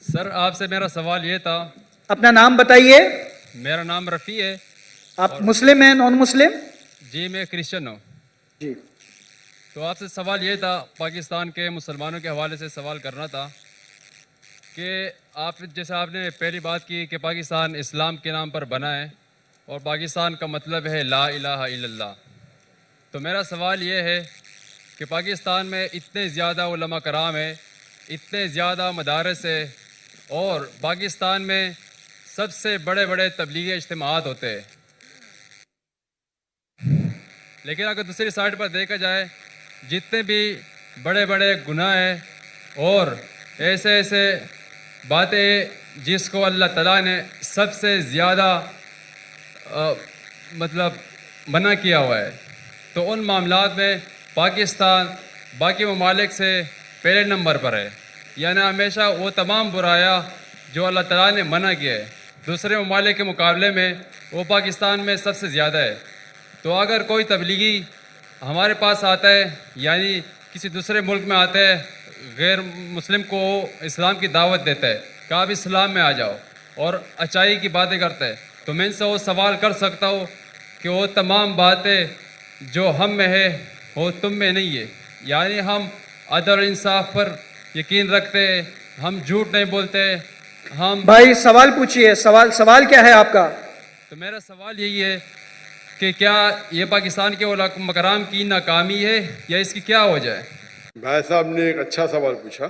Sir आपसे मेरा सवाल ये था। अपना नाम बताइए। मेरा नाम रफ़ी है। आप मुस्लिम हैं, नॉन मुस्लिम? जी मैं क्रिश्चियन हूँ। जी। तो आपसे सवाल ये था, पाकिस्तान के मुसलमानों के हवाले से सवाल करना था कि आप जैसे आपने पहली बात की कि पाकिस्तान इस्लाम के नाम पर बना है और पाकिस्तान का मतलब है ला इलाहा इल्लल्लाह। तो मेरा सवाल ये है कि पाकिस्तान में इतने ज़्यादा उलमा कराम है, इतने ज़्यादा मदारस है और पाकिस्तान में सबसे बड़े बड़े तबलीगी इज्तिमाआत होते हैं, लेकिन अगर दूसरी साइड पर देखा जाए जितने भी बड़े बड़े गुनाह हैं और ऐसे ऐसे बातें जिसको अल्लाह ताला ने सबसे ज़्यादा मतलब मना किया हुआ है, तो उन मामलात में पाकिस्तान बाकी ममालिक से पहले नंबर पर है। यानी हमेशा वो तमाम बुराया जो अल्लाह ताला ने मना किया है दूसरे ममालिक के मुकाबले में वो पाकिस्तान में सबसे ज़्यादा है। तो अगर कोई तबलीगी हमारे पास आता है, यानी किसी दूसरे मुल्क में आता है, गैर मुस्लिम को इस्लाम की दावत देता है कि आप इस्लाम में आ जाओ और अच्छाई की बातें करता है, तो मैं इनसे वो सवाल कर सकता हूँ कि वो तमाम बातें जो हम में है वो तुम में नहीं है। यानी हम अदल और इंसाफ पर यकीन रखते हैं, हम झूठ नहीं बोलते, हम। भाई सवाल पूछिए। सवाल क्या है आपका? तो मेरा सवाल यही है कि क्या ये पाकिस्तान के उलमा कराम की नाकामी है या इसकी क्या वजह है? भाई साहब ने एक अच्छा सवाल पूछा,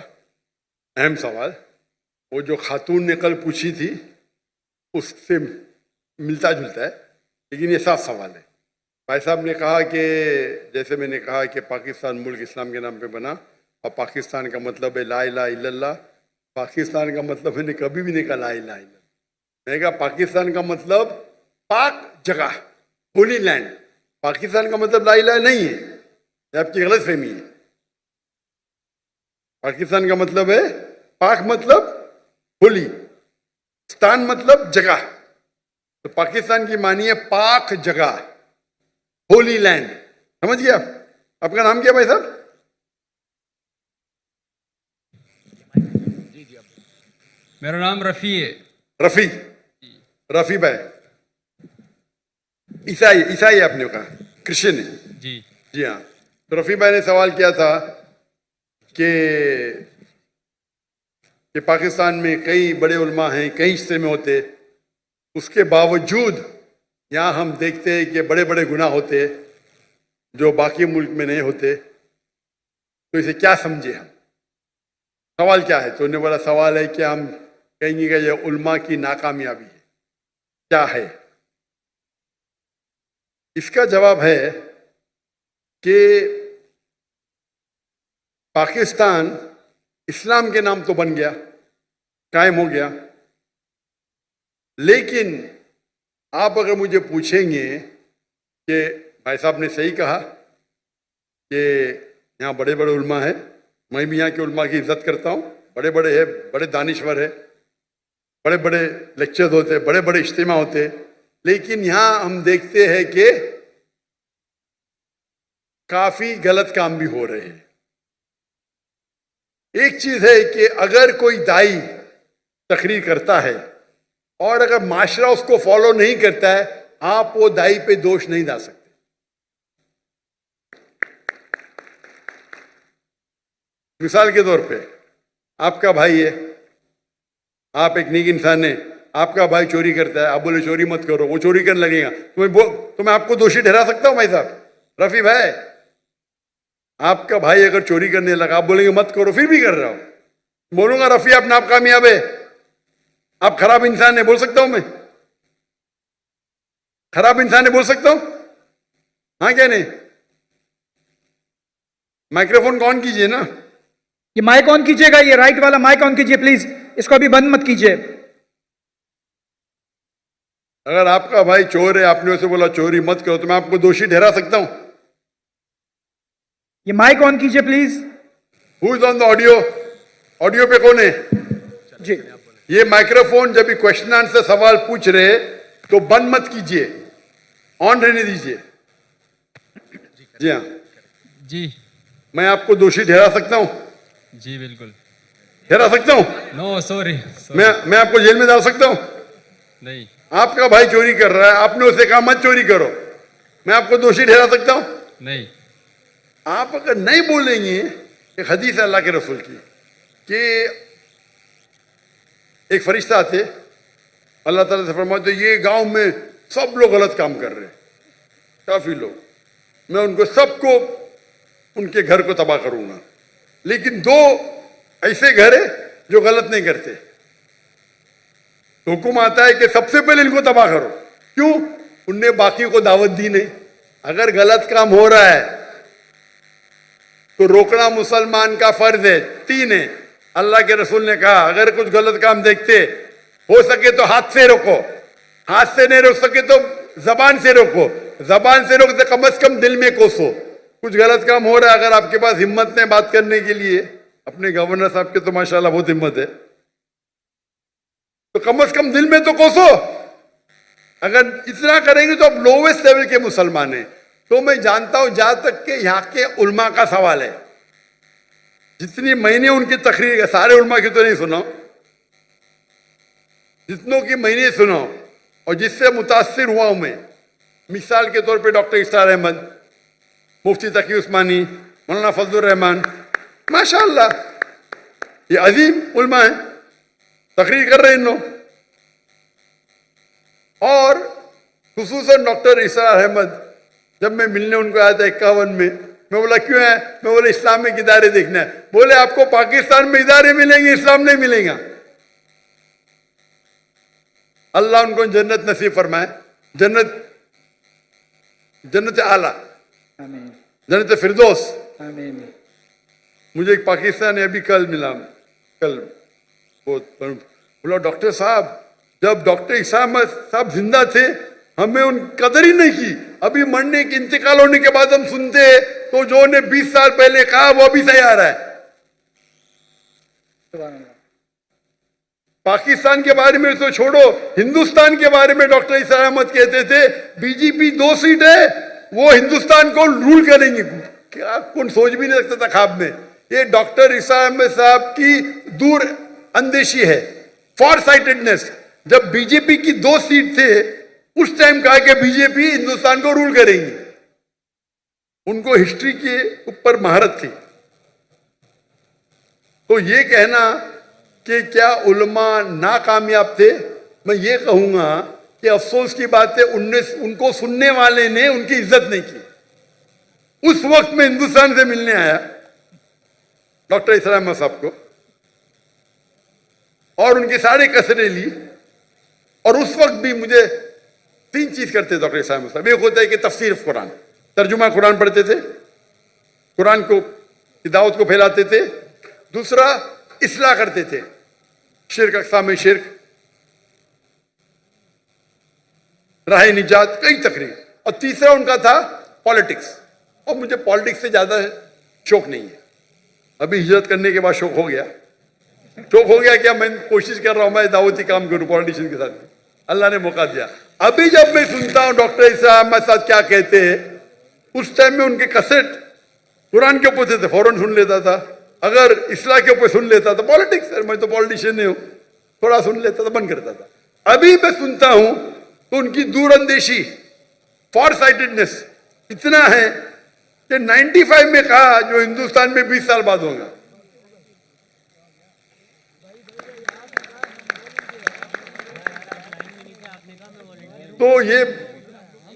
अहम सवाल। वो जो खातून ने कल पूछी थी उससे मिलता जुलता है, लेकिन ये साफ सवाल है। भाई साहब ने कहा कि जैसे मैंने कहा कि पाकिस्तान मुल्क इस्लाम के नाम पे बना और पाकिस्तान का मतलब है ला इलाहा इल्लल्लाह। पाकिस्तान का मतलब मैंने कभी भी नहीं कहा ला इलाहा इल्लल्लाह। मैंने कहा पाकिस्तान का मतलब पाक जगह, होली लैंड। पाकिस्तान का मतलब ला इलाहा नहीं है, ये आपकी गलत फहमी है। पाकिस्तान का मतलब है पाक मतलब होली, स्थान मतलब जगह। तो पाकिस्तान की मानी है पाक जगह, होली लैंड। समझ गए आप? आपका नाम क्या भाई साहब? मेरा नाम रफ़ी है। रफी, रफी भाई। ईसाई आपने कहा, क्रिश्चियन है? जी जी हाँ। तो रफी भाई ने सवाल किया था कि पाकिस्तान में कई बड़े उलमा हैं, कई हिस्से में होते, उसके बावजूद यहाँ हम देखते हैं कि बड़े बड़े गुनाह होते जो बाकी मुल्क में नहीं होते। तो इसे क्या समझे हम? सवाल क्या है? तो उन्होंने बोला सवाल है कि हम कहेंगे कि यह उलमा की नाकामयाबी है। क्या है इसका जवाब? है कि पाकिस्तान इस्लाम के नाम तो बन गया, कायम हो गया, लेकिन आप अगर मुझे पूछेंगे कि भाई साहब ने सही कहा कि यहाँ बड़े बड़े उलमा है, मैं भी यहाँ के उलमा की इज्जत करता हूँ, बड़े बड़े है, बड़े दानिश्वर है, बड़े बड़े लेक्चर्स होते, बड़े बड़े इज्तिमा होते, लेकिन यहाँ हम देखते हैं कि काफी गलत काम भी हो रहे हैं। एक चीज है कि अगर कोई दाई तकरीर करता है और अगर माशरा उसको फॉलो नहीं करता है, आप वो दाई पे दोष नहीं डाल सकते। मिसाल के तौर पे आपका भाई है, आप एक नेक इंसान है, आपका भाई चोरी करता है, आप बोले चोरी मत करो, वो चोरी करने लगेगा, तो मैं आपको दोषी ठहरा सकता हूं भाई साहब? रफी भाई, आपका भाई अगर चोरी करने लगा, आप बोलेंगे मत करो, फिर भी कर रहा हूं, बोलूंगा रफी आप नाकामयाब है, आप खराब इंसान है, बोल सकता हूं मैं? खराब इंसान है बोल सकता हूं? हाँ क्या नहीं? माइक्रोफोन ऑन कीजिए ना। ये माइक ऑन कीजिएगा, ये राइट वाला माइक ऑन कीजिए प्लीज, इसको अभी बंद मत कीजिए। अगर आपका भाई चोर है, आपने उसे बोला चोरी मत करो, तो मैं आपको दोषी ठहरा सकता हूं? ये माइक ऑन कीजिए please. Who is on the audio? Audio पे कौन है? जी। ये माइक्रोफोन जब भी क्वेश्चन आंसर सवाल पूछ रहे तो बंद मत कीजिए, ऑन रहने दीजिए। जी हाँ, जी मैं आपको दोषी ठहरा सकता हूं? जी बिल्कुल। ठहरा सकता हूं? No sorry. मैं आपको जेल में डाल सकता हूं? नहीं। आपका भाई चोरी कर रहा है, आपने उसे कहा मत चोरी करो, मैं आपको दोषी ठहरा सकता हूं? नहीं। आप अगर नहीं बोलेंगे, एक हदीस है अल्लाह के रसूल की कि एक फरिश्ता थे, अल्लाह ताला से फरमाते ये गांव में सब लोग गलत काम कर रहे हैं, काफी लोग, मैं उनको सबको उनके घर को तबाह करूंगा, लेकिन दो ऐसे घर है जो गलत नहीं करते। तो हुक्म आता है कि सबसे पहले इनको तबाह करो। क्यों? उनने बाकी को दावत दी नहीं। अगर गलत काम हो रहा है तो रोकना मुसलमान का फर्ज है। 3 है, अल्लाह के रसूल ने कहा अगर कुछ गलत काम देखते हो सके तो हाथ से रोको, हाथ से नहीं रोक सके तो जबान से रोको, जबान से रोकते कम से कम दिल में कोसो। कुछ गलत काम हो रहा है, अगर आपके पास हिम्मत नहीं बात करने के लिए, अपने गवर्नर साहब के तो माशाल्लाह बहुत हिम्मत है, तो कम से कम दिल में तो कोसो। अगर इतना करेंगे तो आप लोवेस्ट लेवल के मुसलमान हैं। तो मैं जानता हूं जहां तक के यहाँ के उल्मा का सवाल है, जितनी महीने उनकी तकरीर है, सारे उल्मा की तो नहीं सुनाओ, जितनों की महीने सुनाओ और जिससे मुतासिर हुआ हूं मैं, मिसाल के तौर पे डॉक्टर इस्तार अहमद, मुफ्ती तकी उस्मानी, मौलाना फजलुर रहमान, माशाअल्लाह ये अजीम उल्मा है, तकरीर कर रहे हैं इन लोग। और खुसूसन डॉक्टर इस्तार अहमद, जब मैं मिलने उनको आया था 51 में, मैं बोला क्यों है? मैं बोला इस्लामिक इदारे देखना है। बोले आपको पाकिस्तान में इदारे मिलेंगे, इस्लाम नहीं मिलेगा। अल्लाह उनको जन्नत नसीब फरमाए, जन्नत आला, जन्नत फिरदौस। मुझे एक पाकिस्तानी अभी कल मिला, कल बोला डॉक्टर साहब जब डॉक्टर इसाम साहब जिंदा थे हमें उन कदर ही नहीं की, अभी मरने के इंतकाल होने के बाद हम सुनते तो जो ने 20 साल पहले कहा वो अभी सही आ रहा है। पाकिस्तान के बारे में तो छोड़ो, हिंदुस्तान के बारे में डॉक्टर इसाम अहमद कहते थे बीजेपी 2 सीट है, वो हिंदुस्तान को रूल करेंगे। क्या कौन सोच भी नहीं सकता था ख्वाब में। ये डॉक्टर इसाम अहमद साहब की दूर अंदेशी है, फॉर साइटेडनेस। जब बीजेपी की 2 सीट थे उस टाइम कहा कि बीजेपी हिंदुस्तान को रूल करेंगी। उनको हिस्ट्री के ऊपर महारत थी। तो ये कहना कि क्या उलमा नाकामयाब थे, मैं ये कहूंगा कि अफसोस की बात है उनको सुनने वाले ने उनकी इज्जत नहीं की। उस वक्त में हिंदुस्तान से मिलने आया डॉक्टर इस्लाम अहमद साहब को और उनकी सारी कसरें ली, और उस वक्त भी मुझे 3 चीज करते डॉक्टर इस्लाम अहमद साहब। एक होता है कि तफसीर कुरान, तर्जुमा कुरान पढ़ते थे, कुरान को की दावत को फैलाते थे। दूसरा इस्लाह करते थे, शिर्क, अक़साम शिर्क, राह निजात, कई तकरीर। और तीसरा उनका था पॉलिटिक्स। और मुझे पॉलिटिक्स से ज्यादा शौक नहीं है, अभी हिजरत करने के बाद शौक हो गया। शौक हो गया क्या, मैं कोशिश कर रहा हूं मैं दावती काम करूं पॉलिटिशियन के साथ, अल्लाह ने मौका दिया। अभी जब मैं सुनता हूं डॉक्टर इस्लाम अहमद साहब क्या कहते हैं, उस टाइम में उनके कैसेट कुरान के ऊपर थे, फौरन सुन लेता था। अगर इस्लाह के ऊपर सुन लेता था, पॉलिटिक्स सर मैं तो पॉलिटिशियन नहीं हूं, थोड़ा सुन लेता था, बंद करता था। अभी मैं सुनता हूं तो उनकी दूरअंदेशी, फॉर साइटेडनेस इतना है कि 95 में कहा जो हिंदुस्तान में 20 साल बाद होगा।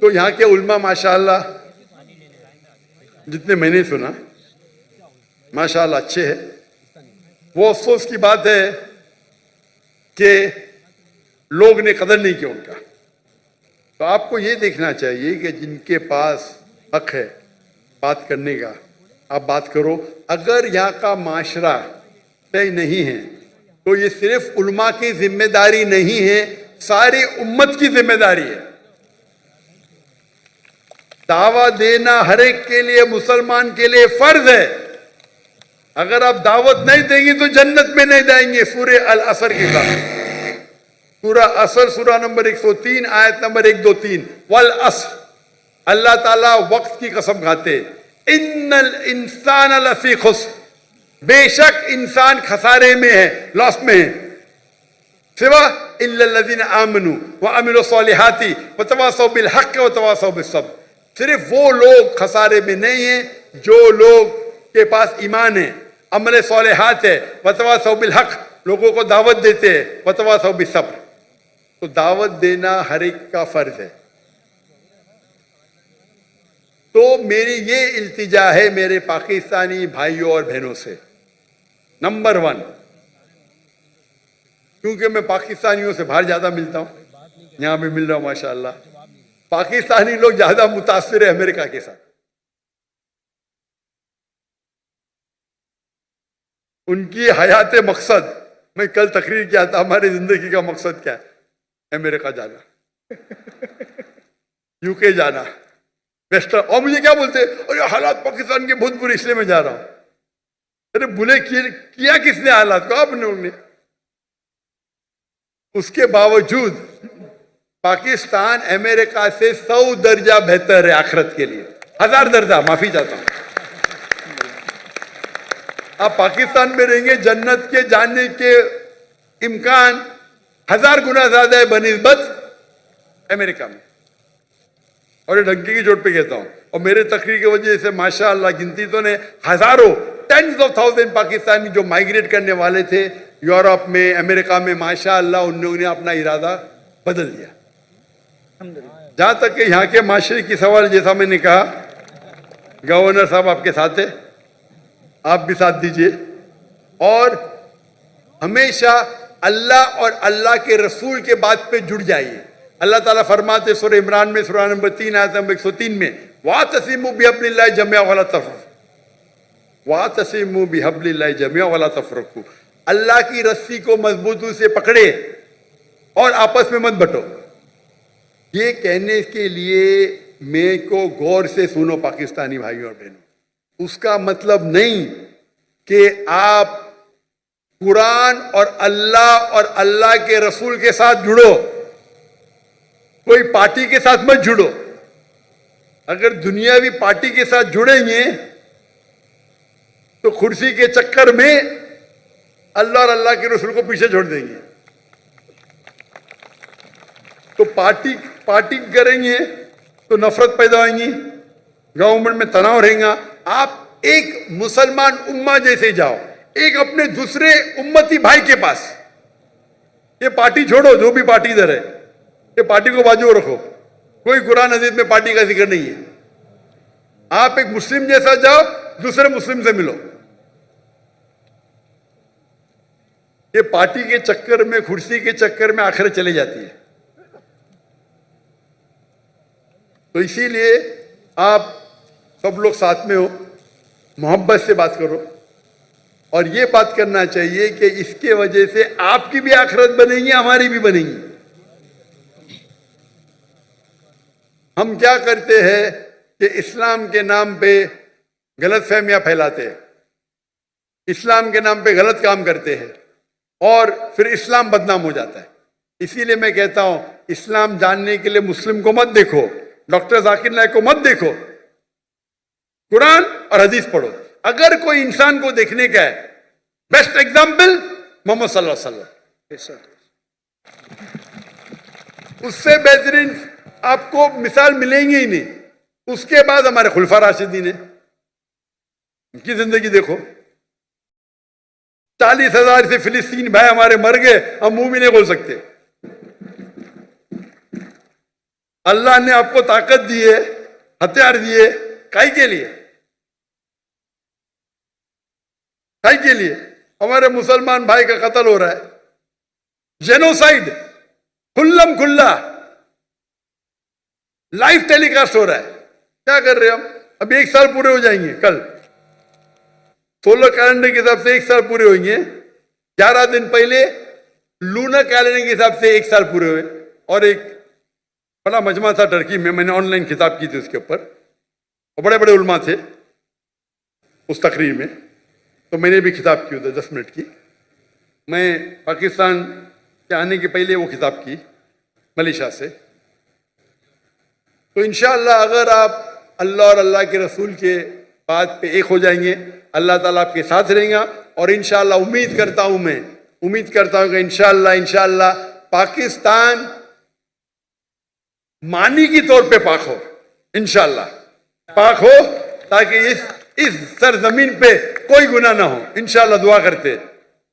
तो यहाँ के उल्मा माशाअल्लाह, जितने मैंने सुना माशाअल्लाह अच्छे हैं। वो अफसोस की बात है कि लोग ने कदर नहीं किया उनका। तो आपको ये देखना चाहिए कि जिनके पास हक है बात करने का, आप बात करो। अगर यहाँ का माशरा तय नहीं है तो ये सिर्फ उल्मा की जिम्मेदारी नहीं है, सारी उम्मत की जिम्मेदारी है। दावा देना हर एक के लिए, मुसलमान के लिए फर्ज है। अगर आप दावत नहीं देंगे तो जन्नत में नहीं जाएंगे। सूरह अल असर की बात, सूरह असर, सूरह नंबर 103 आयत नंबर 1, 2, 3। वल असर, अल्लाह ताला वक्त की कसम खाते, इन्नल इंसान लफी खुस्र, बेशक इंसान खसारे में है, लॉस में है, सिवा इल्लल्लज़ीना आमनू व अमिलु सॉलिहाती व तवासौ बिल हक़ व तवासौ बिस सब्र। सिर्फ वो लोग खसारे में नहीं है जो लोग के पास ईमान है, अमल सॉलिहात है, व तवासौ बिल हक़, लोगों को दावत देते हैं, व तवासौ बिस सब्र। तो दावत देना हर एक का फर्ज है। तो मेरी ये इल्तिजा है मेरे पाकिस्तानी भाइयों और बहनों से, नंबर 1, क्योंकि मैं पाकिस्तानियों से बाहर ज्यादा मिलता हूं, यहां भी मिल रहा हूं माशाअल्लाह, पाकिस्तानी लोग ज्यादा मुतासिर है अमेरिका के साथ। उनकी हयात मकसद, मैं कल तकरीर किया था, हमारी जिंदगी का मकसद क्या है? अमेरिका जाना, यूके जाना, वेस्टर्न। और मुझे क्या बोलते, अरे हालात पाकिस्तान के बहुत बुरे इसलिए मैं जा रहा हूं। अरे बुले किया किसने हालात को? आप लोगों ने। उसके बावजूद पाकिस्तान अमेरिका से 100 दर्जा बेहतर है आखिरत के लिए, 1000 दर्जा, माफी चाहता हूं। आप पाकिस्तान में रहेंगे, जन्नत के जाने के इम्कान 1000 गुना ज्यादा है बनिस्बत अमेरिका में। और ये ढंकी की चोट पे कहता हूं, और मेरे तकरीर की वजह से माशाअल्लाह गिनती तो ने हजारों, टेंस ऑफ थाउजेंड पाकिस्तानी जो माइग्रेट करने वाले थे यूरोप में, अमेरिका में, माशाअल्लाह उन्होंने अपना इरादा बदल दिया। जहां तक कि यहाँ के माशरे की सवाल, जैसा मैंने कहा, गवर्नर साहब आपके साथ है, आप भी साथ दीजिए, और हमेशा अल्लाह और अल्लाह के रसूल के बात पे जुड़ जाइए। अल्लाह ताला फरमाते सूरह इमरान में, सूरह नंबर 3 आयत नंबर 103 में, वातसिमू बिहब्लिल्लाहि जमीअन वला तफरक़ू, वातसिमू बिहब्लिल्लाहि जमीअन वला तफरक़ू, अल्लाह की रस्सी को मजबूती से पकड़े और आपस में मत बंटो। ये कहने के लिए मैं को गौर से सुनो पाकिस्तानी भाइयों और बहनों, उसका मतलब नहीं कि आप कुरान और अल्लाह के रसूल के साथ जुड़ो, कोई पार्टी के साथ मत जुड़ो। अगर दुनियावी पार्टी के साथ जुड़ेंगे तो कुर्सी के चक्कर में अल्लाह और अल्लाह के रसूल को पीछे छोड़ देंगे। तो पार्टी करेंगे तो नफरत पैदा होगी, गवर्नमेंट में तनाव रहेगा। आप एक मुसलमान उम्मा जैसे जाओ, एक अपने दूसरे उम्मती भाई के पास, ये पार्टी छोड़ो, जो भी पार्टी इधर है, ये पार्टी को बाजू रखो, कोई कुरान हदीस में पार्टी का जिक्र नहीं है। आप एक मुस्लिम जैसा जाओ, दूसरे मुस्लिम से मिलो। ये पार्टी के चक्कर में, कुर्सी के चक्कर में आखिरत चली जाती है। तो इसीलिए आप सब लोग साथ में हो, मोहब्बत से बात करो, और ये बात करना चाहिए कि इसके वजह से आपकी भी आखिरत बनेगी, हमारी भी बनेगी। हम क्या करते हैं कि इस्लाम के नाम पे गलत फहमियां फैलाते हैं, इस्लाम के नाम पे गलत काम करते हैं, और फिर इस्लाम बदनाम हो जाता है। इसीलिए मैं कहता हूं, इस्लाम जानने के लिए मुस्लिम को मत देखो, डॉक्टर जाकिर नायक को मत देखो, कुरान और हदीस पढ़ो। अगर कोई इंसान को देखने का है, बेस्ट एग्जाम्पल मोहम्मद सल्लल्लाहु अलैहि वसल्लम, उससे बेहतरीन आपको मिसाल मिलेंगे ही नहीं। उसके बाद हमारे खुलफा राशिदीन है, उनकी जिंदगी देखो, 40,000 से फिलिस्तीन भाई हमारे मर गए, हम मुंह भी नहीं खोल सकते। अल्लाह ने आपको ताकत दी है, हथियार दिए, काहे के लिए? काहे के लिए? हमारे मुसलमान भाई का कत्ल हो रहा है, जेनोसाइड खुल्लम खुल्ला लाइव टेलीकास्ट हो रहा है। क्या कर रहे हैं हम? अभी 1 साल पूरे हो जाएंगे कल, सोलर कैलेंडर के हिसाब से 1 साल पूरे होंगे। 11 दिन पहले लूनर कैलेंडर के हिसाब से 1 साल पूरे हुए। और एक बड़ा मजमा था टर्की में, मैंने ऑनलाइन किताब की थी उसके ऊपर, और बड़े बड़े उलमा थे उस तकरीर में, तो मैंने भी किताब की उधर 10 मिनट की। मैं पाकिस्तान के आने के पहले वो किताब की मलेशिया से। तो इंशाअल्लाह अगर आप अल्लाह और अल्लाह के रसूल के बात पे एक हो जाएंगे, अल्लाह ताला आपके साथ रहेगा और इंशाअल्लाह उम्मीद करता हूं कि इंशाअल्लाह पाकिस्तान मानी की तौर पे पाक हो, इंशाअल्लाह पाक हो, ताकि इस सरजमीन पे कोई गुनाह ना हो। इंशाअल्लाह दुआ करते हैं।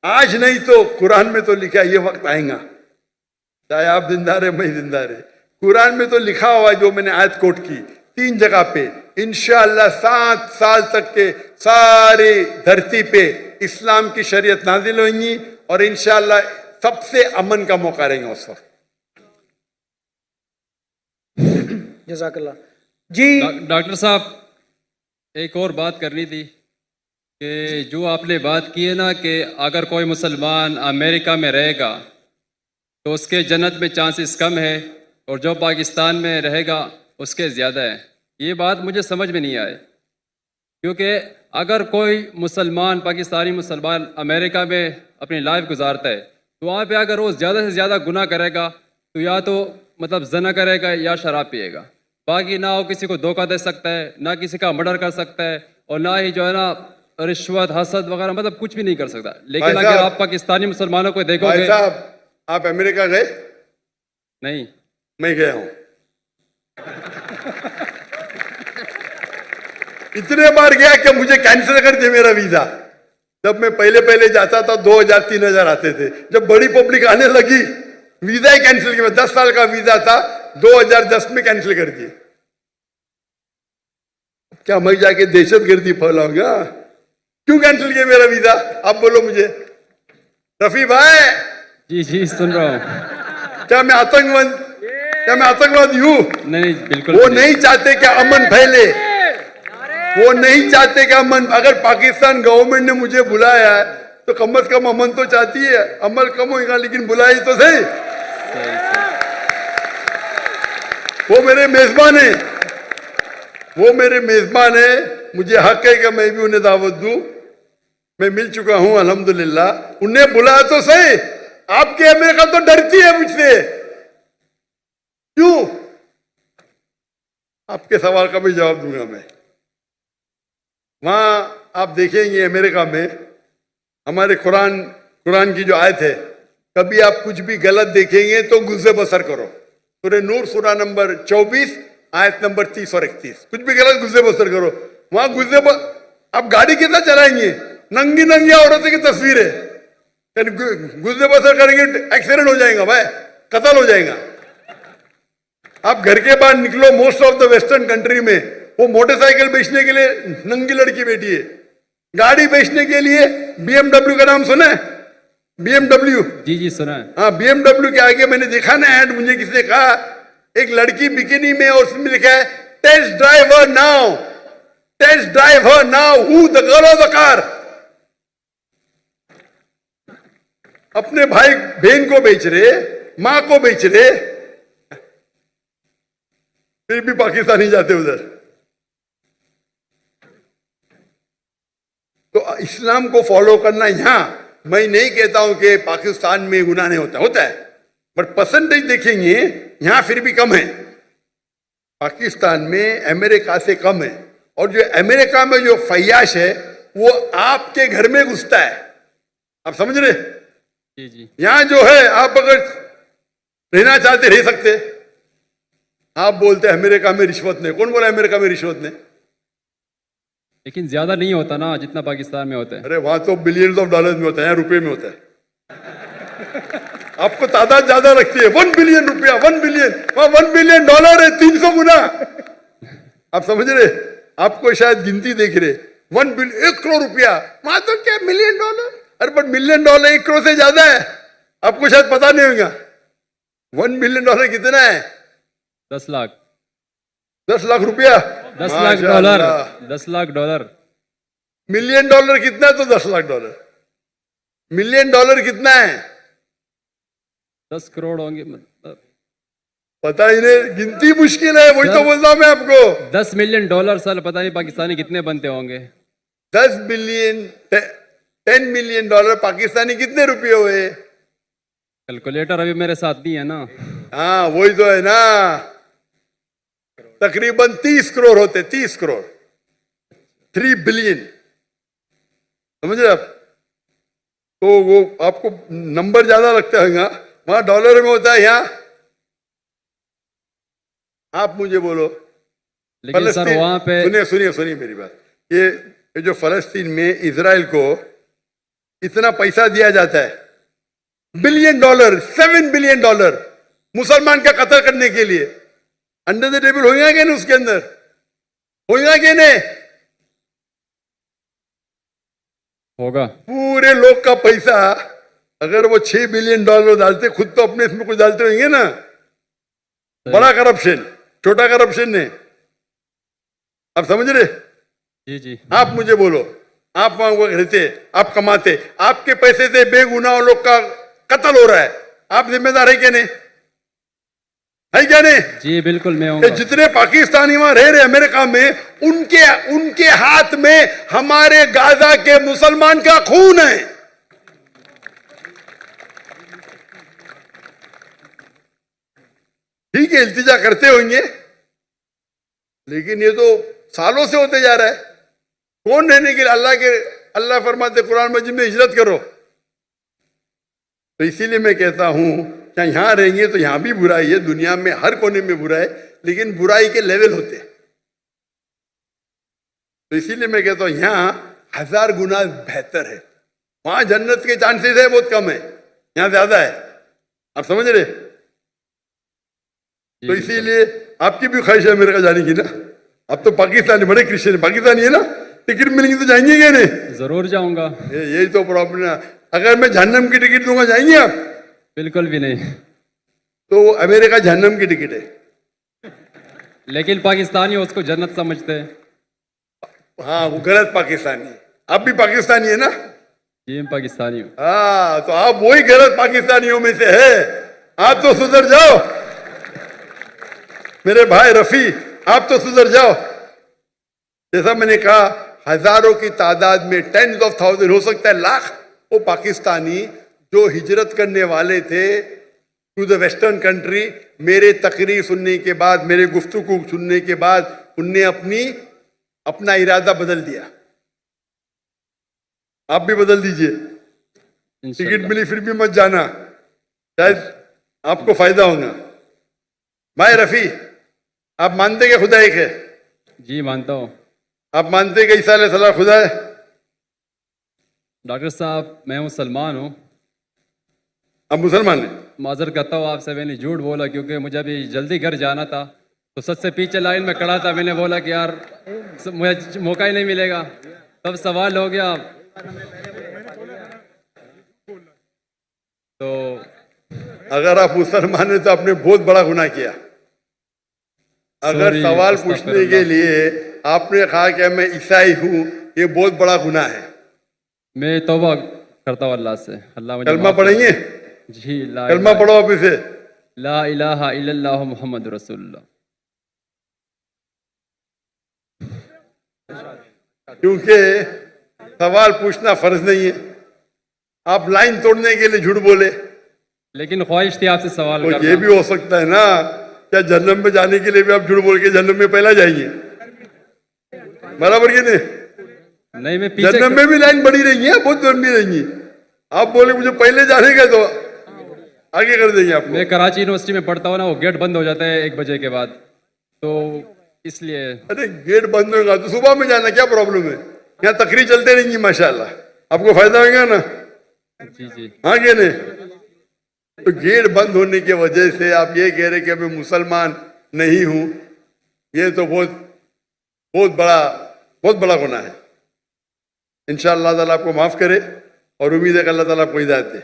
आज नहीं तो कुरान में तो लिखा है ये वक्त आएगा, चाहे आप जिंदा रहे मैं जिंदा रहे, कुरान में तो लिखा हुआ है, जो मैंने आयत कोट की 3 जगह पे, इंशाअल्लाह 7 साल तक के सारी धरती पे इस्लाम की शरीयत नाजिल होंगी और इंशाअल्लाह सबसे अमन का मौका रहेगा उस वक्त। जज़ाकल्लाह जी। डॉक्टर साहब, एक और बात करनी थी कि जो आपने बात की है ना कि अगर कोई मुसलमान अमेरिका में रहेगा तो उसके जन्नत में चांसेस कम है और जो पाकिस्तान में रहेगा उसके ज़्यादा है। ये बात मुझे समझ में नहीं आए, क्योंकि अगर कोई मुसलमान पाकिस्तानी मुसलमान अमेरिका में अपनी लाइफ गुजारता है तो वहाँ पे अगर वो ज़्यादा से ज़्यादा गुनाह करेगा तो या तो मतलब जना करेगा या शराब पिएगा, बाकी ना वो किसी को धोखा दे सकता है, ना किसी का मर्डर कर सकता है और ना ही जो है ना रिश्वत हसद वगैरह मतलब कुछ भी नहीं कर सकता। लेकिन अगर आप पाकिस्तानी मुसलमानों को देखोगे। भाई साहब, आप अमेरिका गए? नहीं, मैं गया हूं। इतने बार गया कि मुझे कैंसिल कर दिया मेरा वीजा। जब मैं पहले जाता था 2000-3000 आते थे, जब बड़ी पब्लिक आने लगी वीजा ही कैंसिल किया। 10 साल का वीजा था, 2010 में कैंसिल कर दिए। क्या मैं जाके दहशतगर्दी फैलाऊंगा? क्यों कैंसिल किया मेरा वीजा? आप बोलो मुझे। रफी भाई जी सुन रहा हूँ। क्या मैं आतंकवादी हूं? नहीं, बिल्कुल वो नहीं चाहते कि अमन फैले, वो नहीं चाहते कि अमन। अगर पाकिस्तान गवर्नमेंट ने मुझे बुलाया है तो कम से कम अमन तो चाहती है। अमल कम होगा लेकिन बुलाई तो सही। वो मेरे मेजबान है, मुझे हक है कि मैं भी उन्हें दावत दूं। मैं मिल चुका हूं अल्हम्दुलिल्लाह। उन्हें बुलाया तो सही। आपके अमेरिका तो डरती है मुझसे। क्यों? आपके सवाल का भी जवाब दूंगा मैं। वहां आप देखेंगे अमेरिका में हमारे कुरान की जो आयत है, कभी आप कुछ भी गलत देखेंगे तो गुस्से बसर करो। सूरह नूर सूरा नंबर 24 आयत नंबर 30 और 31। कुछ भी गलत गुस्से बसर करो। वहां आप गाड़ी कितना चलाएंगे? नंगी औरतों की तस्वीर है, गुस्से बसर करेंगे एक्सीडेंट हो जाएगा भाई, कत्ल हो जाएगा। आप घर के बाहर निकलो, most of the western country में वो मोटरसाइकिल बेचने के लिए नंगी लड़की बैठी है, गाड़ी बेचने के लिए BMW का नाम सुना है? BMW? जी सुना है। हाँ, BMW के आगे मैंने देखा ना ऐड, मुझे किसी ने कहा एक लड़की बिकिनी में और उसमें लिखा है test driver now who the girl of the car. अपने भाई बहन को बेच रहे, मां को बेच रहे, फिर भी पाकिस्तानी जाते उधर। तो इस्लाम को फॉलो करना, यहां मैं नहीं कहता हूं कि पाकिस्तान में गुनाह नहीं होता है, बट परसेंटेज देखेंगे यहां फिर भी कम है। पाकिस्तान में अमेरिका से कम है। और जो अमेरिका में जो फयाश है वो आपके घर में घुसता है। आप समझ रहे? जी। यहां जो है आप अगर रहना चाहते रह सकते। आप बोलते अमेरिका में रिश्वत नहीं। कौन बोला अमेरिका में रिश्वत नहीं? लेकिन ज्यादा नहीं होता ना जितना पाकिस्तान में होता है। अरे वहां तो बिलियंस ऑफ डॉलर्स में होता है, यहाँ रुपए में होता है। आपको तादाद ज्यादा रखती है। 1 बिलियन रुपया, 1 बिलियन, वहां 1 बिलियन डॉलर है 300 गुना। आप समझ रहे? आपको शायद गिनती देख रहे। 1 बिलियन 1 करोड़ रुपया, वहां तो क्या मिलियन डॉलर। अरे बट मिलियन डॉलर 1 करोड़ से ज्यादा है, आपको शायद पता नहीं होगा। 1 बिलियन डॉलर कितना है? 10 लाख। 10 लाख रुपया, 10 lakh dollar. 10 lakh dollar. Million dollar कितना है? तो 10 लाख डॉलर। मिलियन डॉलर कितना है? 10 करोड़ होंगे मतलब। पता ही नहीं, गिनती मुश्किल है। वही तो बोलता हूं मैं आपको। 10 मिलियन डॉलर साल पता नहीं पाकिस्तानी कितने बनते होंगे। 10 बिलियन 10 मिलियन डॉलर पाकिस्तानी कितने रुपए हुए? कैलकुलेटर अभी मेरे साथ नहीं है ना। हाँ वही तो है ना, तकरीबन 30 करोड़ होते। 30 करोड़, 3 बिलियन। समझ रहे आप? तो वो आपको नंबर ज्यादा लगता है, वहां डॉलर में होता है, यहाँ आप मुझे बोलो। लेकिन सर फलस्तीन, वहाँ पे सुनिए मेरी बात। ये जो फलस्तीन में इजराइल को इतना पैसा दिया जाता है, $1 बिलियन, $7 बिलियन मुसलमान का कत्ल करने के लिए, अंडर द टेबल होगा क्या नहीं? उसके अंदर होगा क्या नहीं? होगा। पूरे लोग का पैसा अगर वो $6 बिलियन डालते, खुद तो अपने इसमें कुछ डालते होंगे ना। बड़ा करप्शन, छोटा करप्शन नहीं। आप समझ रहे? जी जी। आप मुझे बोलो, आप वहां रहते, आप कमाते, आपके पैसे से बेगुनाह लोग का कत्ल हो रहा है, आप जिम्मेदार है क्या नहीं? है क्या नहीं? जी बिल्कुल मैं कि हूँ। जितने पाकिस्तानी वहां रह रहे अमेरिका में, उनके हाथ में हमारे गाजा के मुसलमान का खून है। ठीक है, इल्तिजा करते होंगे, लेकिन ये तो सालों से होते जा रहा है। कौन रहने के लिए? अल्लाह फरमाते कुरान मजीद में, हिजरत करो। तो इसीलिए मैं कहता हूं कि यहां रहेंगे तो यहां भी बुराई है, दुनिया में हर कोने में बुराई है, लेकिन बुराई के लेवल होते हैं। तो इसीलिए मैं कहता हूं यहां 1000 गुना बेहतर है। वहां जन्नत के चांसेस है बहुत कम है, यहां ज्यादा है। आप समझ रहे? तो इसीलिए आपकी भी ख्वाहिश है अमेरिका जाने की ना। अब तो पाकिस्तानी, बड़े क्रिश्चियन पाकिस्तानी है ना, टिकट मिलेंगी तो जाएंगे क्या नहीं? जरूर जाऊंगा। यही तो प्रॉब्लम है। अगर मैं जहन्नम की टिकट दूंगा, जाएंगे आप? बिल्कुल भी नहीं। तो अमेरिका जहन्नम की टिकट है। लेकिन पाकिस्तानी उसको जन्नत समझते हैं। हाँ, वो गलत पाकिस्तानी है। आप भी पाकिस्तानी है ना? जी मैं पाकिस्तानी हूँ। हाँ, तो आप वही गलत पाकिस्तानियों में से है। आप तो सुधर जाओ मेरे भाई रफी, आप तो सुधर जाओ। जैसा मैंने कहा, हजारों की तादाद में, 10s of thousands, हो सकता है लाख, वो पाकिस्तानी जो हिजरत करने वाले थे टू द वेस्टर्न कंट्री, मेरे तकरीर सुनने के बाद, मेरे गुफ्तगू सुनने के बाद, उनने अपना इरादा बदल दिया। आप भी बदल दीजिए। टिकट इंशाल्लाह। मिली फिर भी मत जाना, शायद आपको फायदा होगा। भाई रफी, आप मानते कि खुदा एक है? जी मानता हूँ। आप मानते कि ईसा अलैहिस्सलाम खुदा है? डॉक्टर साहब मैं मुसलमान हूँ। आप मुसलमान हैं? माजर करता हूँ आपसे, मैंने झूठ बोला क्योंकि मुझे अभी जल्दी घर जाना था, तो सच से पीछे लाइन में खड़ा था। मैंने बोला कि यार मुझे मौका ही नहीं मिलेगा, तब सवाल हो गया। तो अगर आप मुसलमान हैं तो आपने बहुत बड़ा गुनाह किया। अगर Sorry, सवाल अस्तगफिरुल्लाह। पूछने के लिए आपने कहा कि मैं ईसाई हूं, ये बहुत बड़ा गुनाह है। मैं तौबा करता हूँ अल्लाह से। अल्लाह मुझे कलमा माफ करे। पढ़ेंगे? जी ला कलमा इलाहा- पढ़ो आप इसे। ला इलाहा इल्लल्लाह मुहम्मद रसूलुल्लाह। क्योंकि सवाल पूछना फर्ज नहीं है। आप लाइन तोड़ने के लिए झूठ बोले, लेकिन ख्वाहिश थी आपसे सवाल तो करना। ये भी हो सकता है ना, क्या जन्नत में जाने के लिए भी आप झूठ बोल के जन्नत में पहला जाएंगे? बराबर के नहीं? नहीं मैं पीछे जन्नत में भी लाइन बड़ी रहेंगी, बहुत लंबी रहेंगी। आप बोले मुझे पहले जाने का, तो आगे कर देंगे आपको। मैं कराची यूनिवर्सिटी में पढ़ता हूँ ना, वो गेट बंद हो जाता है 1 बजे के बाद, तो इसलिए। अरे गेट बंद होगा तो सुबह में जाना, क्या प्रॉब्लम है? यहाँ तकरीर चलते रहेंगी माशाल्लाह, आपको फायदा होगा ना। जी जी। हाँ क्या नहीं? तो गेट बंद होने की वजह से आप ये कह रहे कि मैं मुसलमान नहीं हूं, ये तो बहुत बड़ा गुनाह है। इंशाअल्लाह ताला आपको माफ करे और उम्मीद है कि अल्लाह ताला आपको हिदायत दे।